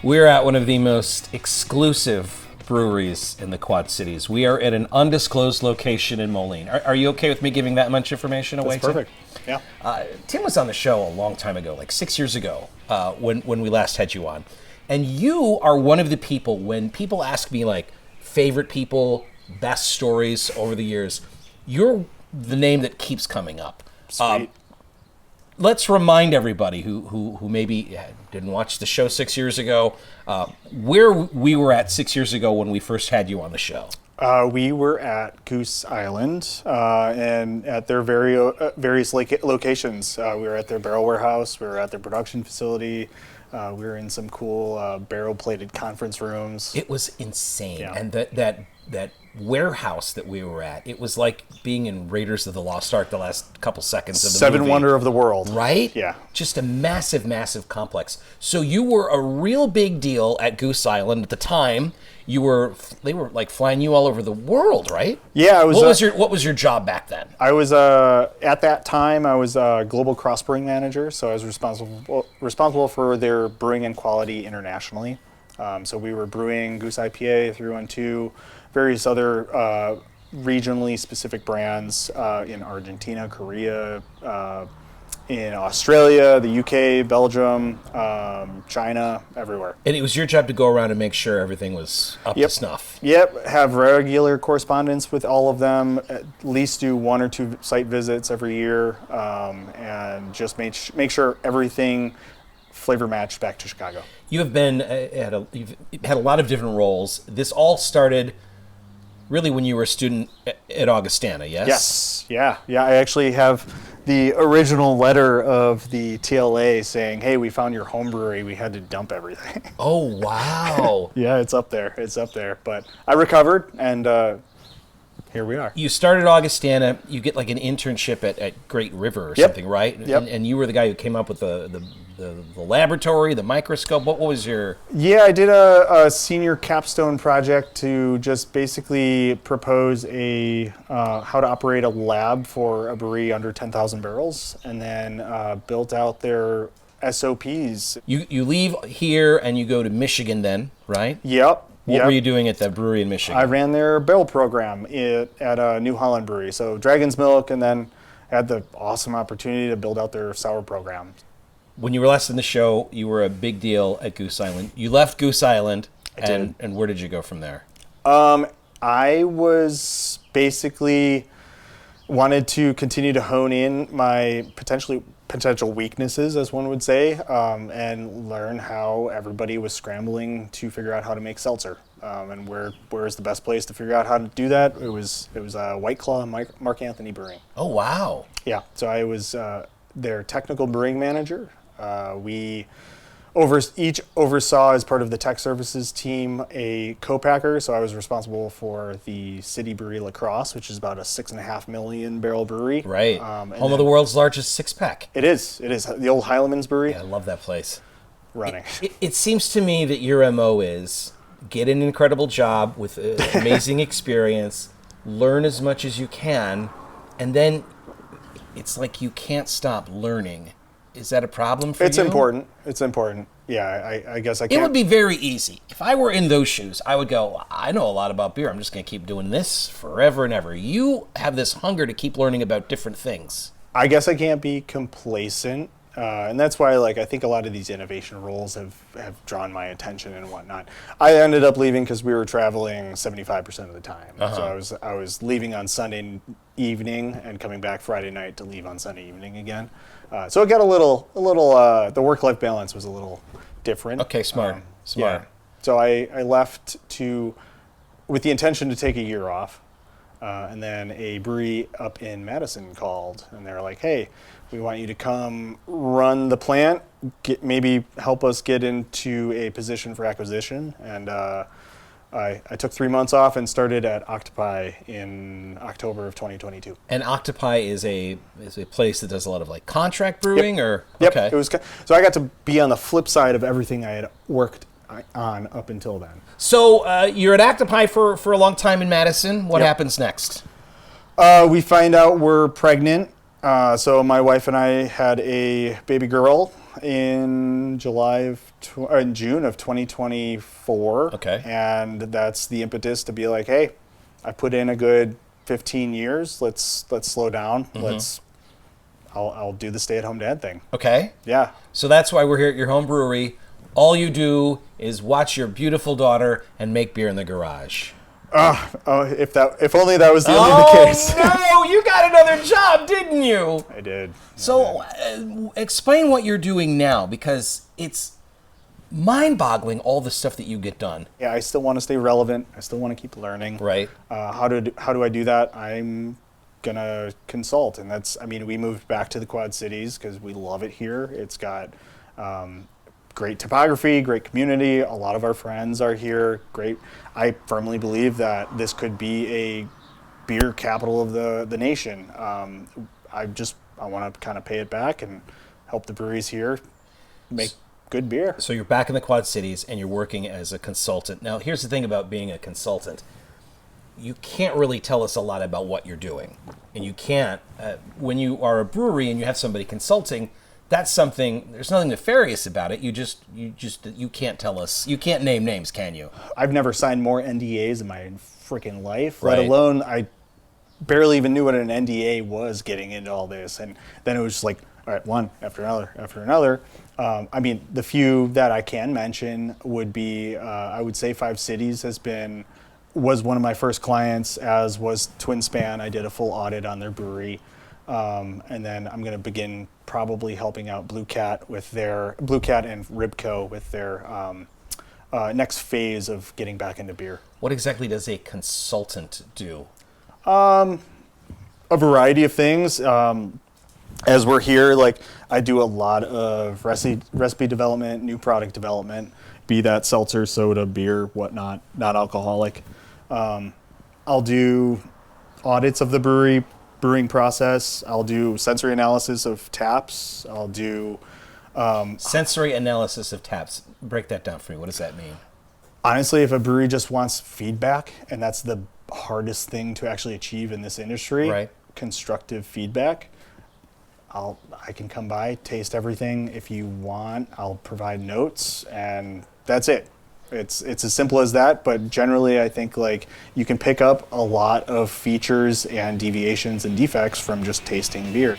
We're at one of the most exclusive breweries in the Quad Cities. We are at an undisclosed location in Moline. Are you okay with me giving that much information away? That's perfect. Yeah. Tim was on the show a long time ago, like 6 years ago, when we last had you on. And you are one of the people, when people ask me, like, favorite people, best stories over the years, you're the name that keeps coming up. Sweet. Let's remind everybody who maybe didn't watch the show 6 years ago, where we were at 6 years ago when we first had you on the show. We were at Goose Island and at their various locations. We were at their barrel warehouse. We were at their production facility. We were in some cool barrel-plated conference rooms. It was insane. Yeah. And that warehouse that we were at, it was like being in Raiders of the Lost Ark the last couple seconds of the movie. Seven Wonder of the World. Right? Yeah. Just a massive, massive complex. So you were a real big deal at Goose Island at the time. They were like flying you all over the world, right? Yeah, I was. What was your job back then? I was at that time. I was a global cross brewing manager, so I was responsible for their brewing and quality internationally. So we were brewing Goose IPA, 312, various other regionally specific brands in Argentina, Korea, in Australia, the UK, Belgium, China, everywhere. And it was your job to go around and make sure everything was up to snuff. Yep, have regular correspondence with all of them, at least do 1 or 2 site visits every year, and just make sure everything flavor matched back to Chicago. You have been you've had a lot of different roles. This all started really when you were a student at Augustana, yes? Yes, yeah. I actually have the original letter of the TLA saying, "Hey, we found your home brewery. We had to dump everything." Oh, wow. Yeah, it's up there. But I recovered, and here we are. You started Augustana. You get like an internship at Great River or something, right? Yep. And you were the guy who came up with the laboratory, the microscope. What was your... Yeah, I did a senior capstone project to just basically propose how to operate a lab for a brewery under 10,000 barrels, and then built out their SOPs. You leave here and you go to Michigan then, right? Yep. What were you doing at that brewery in Michigan? I ran their barrel program at a New Holland brewery, so Dragon's Milk, and then had the awesome opportunity to build out their sour program. When you were last in the show, you were a big deal at Goose Island. You left Goose Island, and where did you go from there? I was basically wanted to continue to hone in my potential weaknesses, as one would say, and learn how everybody was scrambling to figure out how to make seltzer, and where is the best place to figure out how to do that. It was White Claw and Mark Anthony Brewing. Oh, wow. Yeah, so I was their technical brewing manager. We each oversaw, as part of the tech services team, a co-packer. So I was responsible for the City Brewery La Crosse, which is about a 6.5 million barrel brewery. Right. Home of the world's largest six-pack. It is. The old Heilemann's Brewery. Yeah, I love that place. Running. It seems to me that your MO is get an incredible job with amazing experience, learn as much as you can, and then it's like you can't stop learning. Is that a problem for you? It's important. Yeah, I guess I can't. It would be very easy. If I were in those shoes, I would go, I know a lot about beer. I'm just going to keep doing this forever and ever. You have this hunger to keep learning about different things. I guess I can't be complacent. And that's why, I think a lot of these innovation roles have drawn my attention and whatnot. I ended up leaving because we were traveling 75% of the time. So I was leaving on Sunday evening and coming back Friday night to leave on Sunday evening again. So it got a little. The work-life balance was a little different. Okay, smart. Yeah. So I left with the intention to take a year off, and then a brewery up in Madison called, and they're like, "Hey, we want you to come run the plant, maybe help us get into a position for acquisition." And I took 3 months off and started at Octopi in October of 2022. And Octopi is a place that does a lot of contract brewing, or yep. Okay. It was so I got to be on the flip side of everything I had worked on up until then. So you're at Octopi for a long time in Madison. What happens next? We find out we're pregnant. So my wife and I had a baby girl in June of 2024. Okay. And that's the impetus to be like, hey, I put in a good 15 years. Let's slow down. I'll do the stay-at-home dad thing. Okay. Yeah. So that's why we're here at your home brewery. All you do is watch your beautiful daughter and make beer in the garage. If only that was the only case. Oh, no, you got another job, didn't you? I did. So explain what you're doing now, because it's mind-boggling all the stuff that you get done. Yeah, I still want to stay relevant. I still want to keep learning. Right. How do I do that? I'm gonna consult, and we moved back to the Quad Cities because we love it here. It's got great topography, great community. A lot of our friends are here. Great. I firmly believe that this could be a beer capital of the nation. I want to kind of pay it back and help the breweries here make good beer. So you're back in the Quad Cities and you're working as a consultant. Now, here's the thing about being a consultant. You can't really tell us a lot about what you're doing. And you can't, when you are a brewery and you have somebody consulting, that's something, there's nothing nefarious about it. You can't tell us, you can't name names, can you? I've never signed more NDAs in my freaking life, Right. let alone I barely even knew what an NDA was getting into all this. And then it was just like, all right, one after another. The few that I can mention would be, I would say Five Cities was one of my first clients, as was Twin Span. I did a full audit on their brewery. And then I'm going to begin probably helping out Blue Cat and Ribco with their next phase of getting back into beer. What exactly does a consultant do? A variety of things. As we're here, I do a lot of recipe development, new product development, be that seltzer, soda, beer, whatnot, not alcoholic. I'll do audits of the brewing process. I'll do sensory analysis of taps. I'll do sensory analysis of taps. Break that down for me. What does that mean? Honestly, if a brewery just wants feedback, and that's the hardest thing to actually achieve in this industry, right. Constructive feedback, I can come by, taste everything. If you want, I'll provide notes, and that's it. It's as simple as that, but generally I think you can pick up a lot of features and deviations and defects from just tasting beer.